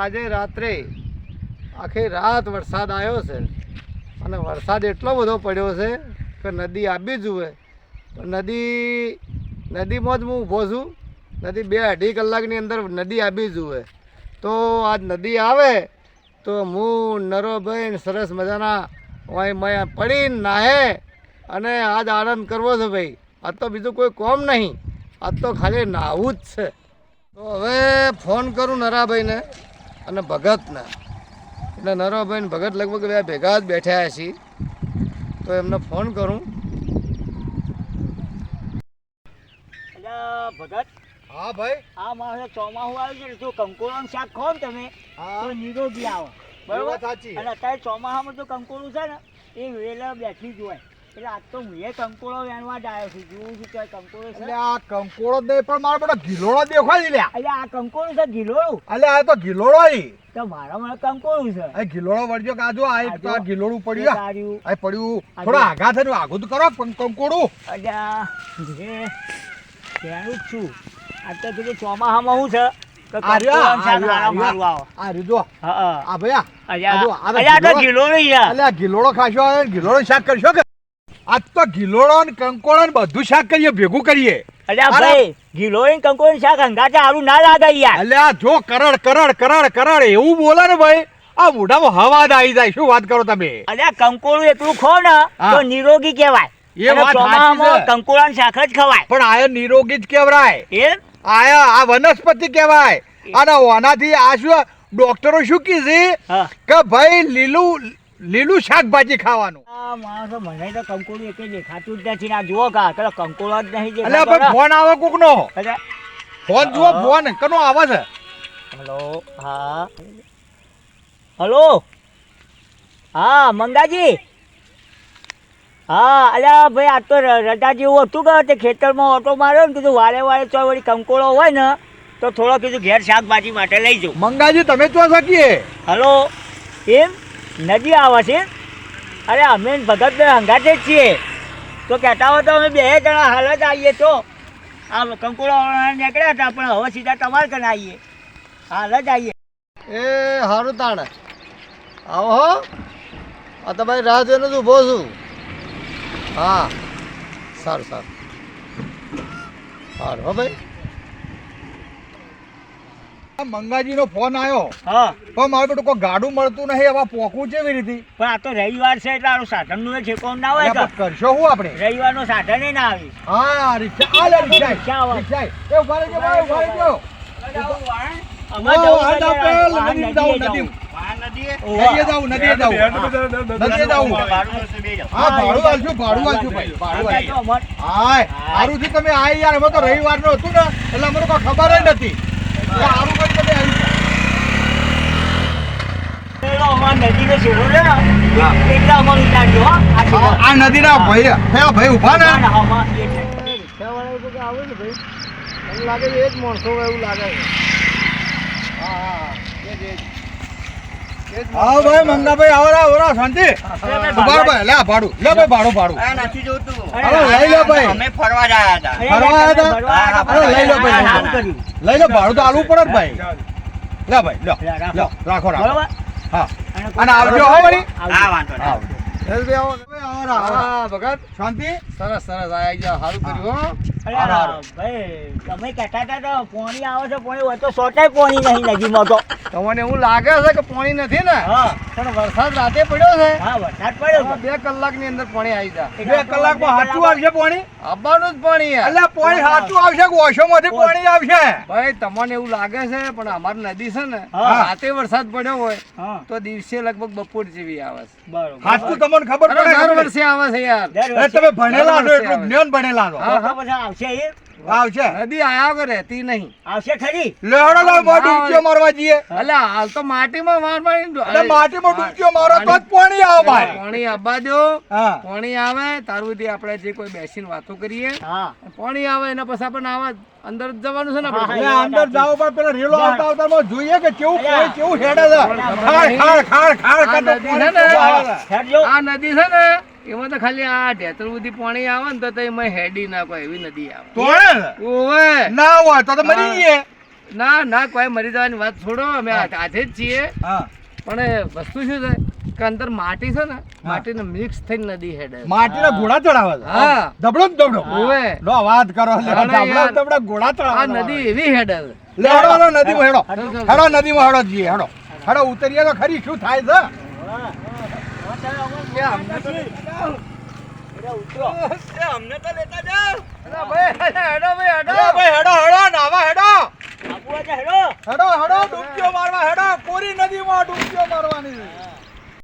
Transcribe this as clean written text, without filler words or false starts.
આજે રાત્રે આખી રાત વરસાદ આવ્યો છે અને વરસાદ એટલો બધો પડ્યો છે કે નદી આવી જુએ તો નદીમાં જ હું ઊભો છું. નદી 2-2.5 કલાકની અંદર નદી આવી જુએ તો આજ નદી આવે તો હું નરોભાઈ સરસ મજાના મય પડીને નાહે અને આજ આનંદ કરવો છે ભાઈ. આજ તો બીજું કોઈ કોમ નહીં, આજ તો ખાલી નાહવું જ છે. તો હવે ફોન કરું નરાભાઈને અને ભગતને. એટલે નરાભાઈ ને ભગત લગભગ બે ભેગા જ બેઠા છીએ તો એમને ફોન કરું. ભગત, હા ભાઈ. આ મારે ચોમાસું આવ્યું છે તો કંકોડાનું શાક ખાઓ ને તમે તો નિરોગી આવો બરોબર. સાચી. અને અત્યારે ચોમાસામાં તો કંકોડું છે ને એ વેલા બેઠી જ હોય એટલે આજ તો હું એ કંકોડો વેણવા જ આવ્યો છું. જોઉં છું કે કંકોડો છે. એટલે આ કંકોડો જ નહીં પણ મારો બેટો ગિલોડો દેખાય લ્યા. એટલે આ કંકોડું છે ગિલોડું. એટલે આ તો ગિલોડો ઈ. તો મારા મને કંકોડું છે. આ ગિલોડો વળજો કાજો આ ગિલોડું પડ્યું તાર્યું આ પડ્યું થોડા આગા થઈને આગું તો કરો કંકોડું. અજા જે તેનું જ છું. આ તો કીધું ચોમાસામાં શું છે કે કંકોડાનું શાક મારું આવો. આ રીજો હા આ ભયા અલ્યા તો ગિલોડું યાર. એટલે આ ગિલોડો ખાશો આવે ગિલોડો શાક કરશો કે આજ તો ગિલોડો ને કંકોડો ને બધું શાક કરીએ ભેગું કરીએ. અલ્યા ભાઈ ગિલોડું કંકોડું શાક હંગાતે સારું ના લાગે યાર. એટલે આ જો કરડ કરડ કરડ કરડ એવું બોલે ને ભાઈ આ મોઢામાં હવા જ આવી જાય. શું વાત કરો તમે? અલ્યા કંકોડું એકલું ખાવ ને તો નિરોગી કહેવાય. એ વાત ચોમાસામાં કંકોડાનું શાક જ ખવાય. પણ આયા નિરોગી જ કહેવાય. એમ આયા આ વનસ્પતિ કહેવાય. અને આનાથી આ શું ડોક્ટરો શું કીધું કે ભાઈ લીલું શાકભાજી ખાવાનું. આ માણસો મને તો કંકોડું એકે દેખાતું જ નથી. આ જુઓ કા પેલો કંકોડો જ નહીં એટલે ભાઈ ફોન આવે કોકનો. ફોન જુઓ ફોન કનો આવે છે. હેલો હા હલો હા મંગાજી. હા અલ્યા ભાઈ આ તો રજા જેવું હતું કે તે ખેતરમાં ઓટો માર્યો ને કીધું વારે વારે ચો વળી કંકોડો હોય ને તો થોડો કીધું ઘેર શાકભાજી માટે લઈ જાઉં. મંગાજી તમે તો શકીએ. હલો એમ નદી આવે છે. અરે અમે ભગત હંગાતે જ છીએ તો કહેતા હોય તો અમે 2 જણા હાલ જ આવીએ. તો આ કંકોડો નીકળ્યા હતા પણ હવે સીધા તમારે કને આવીએ. હાલ જ આવીએ. એ સારું તાણે આવો હો. આ તમારી રાહ જોઈને જ ઊભો છું. હા સારું સારું સારું હો ભાઈ. મંગાજી નો ફોન આવ્યો હા પણ મારું બેટું કોઈ ગાડું મળતું નહીં. હવે પોકવું કેવી રીતે? પણ આ તો રવિવાર છે એટલે આનું સાધનનું ઠેકાણું ના હોય. કરશો શું આપણે? રવિવારનો સાધન ના આવે. હા રિક્ષા આ લે રિક્ષા રિક્ષા એ ઉભા રહેજો ભાઈ ઉભા રહેજો. સારું છે તમે આ યાર. અમે તો રવિવાર નું હતું ને એટલે અમને કોઈ ખબર જ નથી. સારું કરી તમે આ નદી ના ભાઈ ઉભા ને એવું લાગે છે એ જ માણસો એવું લાગે છે. હા ભાઈ મંગાભાઈ આવરા શાંતિ. ઉભા ભાઈ લે ભાડું લે ભાઈ ભાડું નથી જોતું. લઈ લો ભાઈ. અમે ફરવા ગયા હતા. લઈ લો ભાઈ લઈ લો ભાડું તો આલવું પડે જ ભાઈ. લે ભાઈ લો રાખો હા અને આવજો હો વળી. હા વાંધો હા ભગત શાંતિ. સરસ સરસ આવી ગયા. સારું કર્યું હો. ભાઈ તમે કહેતા હતા તો પાણી આવે છે પાણી હોય તો સોટાય પાણી નહીં નદીમાં તો. તમને એવું લાગે છે કે પાણી નથી ને હા પણ વરસાદ રાતે પડ્યો છે. હા વરસાદ પડ્યો છે. 2 કલાકની અંદર પાણી આવી જાય. 2 કલાકમાં સાચું આવશે પાણી. આવવાનું જ પાણી યાર. એટલે પાણી સાચું આવશે કે ઓશોમાંથી પાણી આવશે? ભાઈ તમને એવું લાગે છે પણ અમારી નદી છે ને હા. રાતે વરસાદ પડ્યો હોય હા તો દિવસે લગભગ બપોર જેવી આવે છે. બરોબર. સાચું તમને ખબર અરે દર પડે? વર્ષે આવે છે યાર. એ તમે ભણેલા છો એટલું જ્ઞાન ભણેલા છો. તો પછી આવશે એ આવશે નદી આયા વગર રહેતી નહીં. આવશે ખરી. લેવડો લો ડૂબકીઓ મારવા જઈએ. એટલે હાલ તો માટીમાં વાર એટલે માટીમાં ડૂબકીઓ મારો તો જ પાણી આવે ભાઈ. પાણી આવવા દો. હા પાણી આવે તારું બધી આપણે જે કોઈ બેસીને વાતો કરીએ. હા પાણી આવે એના પછી આપણને આવા અંદર જ જવાનું છે ને હા, આપણે. એટલે અંદર જાવ પર પેલા રેલો આવતા જોઈએ કે કેવું પાણી કેવું હેડે છે. ખાડ કરતો આ નદી છે ને, પાણી આવે છે. હેડજો. આ નદી છે ને એમાં તો ખાલી આ ઢેતર સુધી પાણી આવે ને તો એમાં હેડી ના કોઈ એવી નદી આવે. તો હે ને? ઓવે ના હોય તો મરી જઈએ. ના ના કોઈ મરી જવાની વાત છોડો અમે હા. હાથે જ છીએ હા પણ એ વસ્તુ શું છે કે અંદર માટી છે ને માટીને મિક્સ થઈને નદી હેડે માટીના ઘોડા ચડાવે છે હા દબડો ને દબડો ઓવે લો વાત કરો લે ના, ના, યાર. દબડો ઘોડા આ ચડાવે નદી એવી હેડે છે. લે હેડો હેડો નદીમાં હેડો હેડો. હેડો નદીમાં હેડો જઈએ હેડો હેડો ઉતરીએ તો ખરી શું થાય છે કે અમને તો ઉતરો અલા ભાઈ હેડો ભાઈ હેડો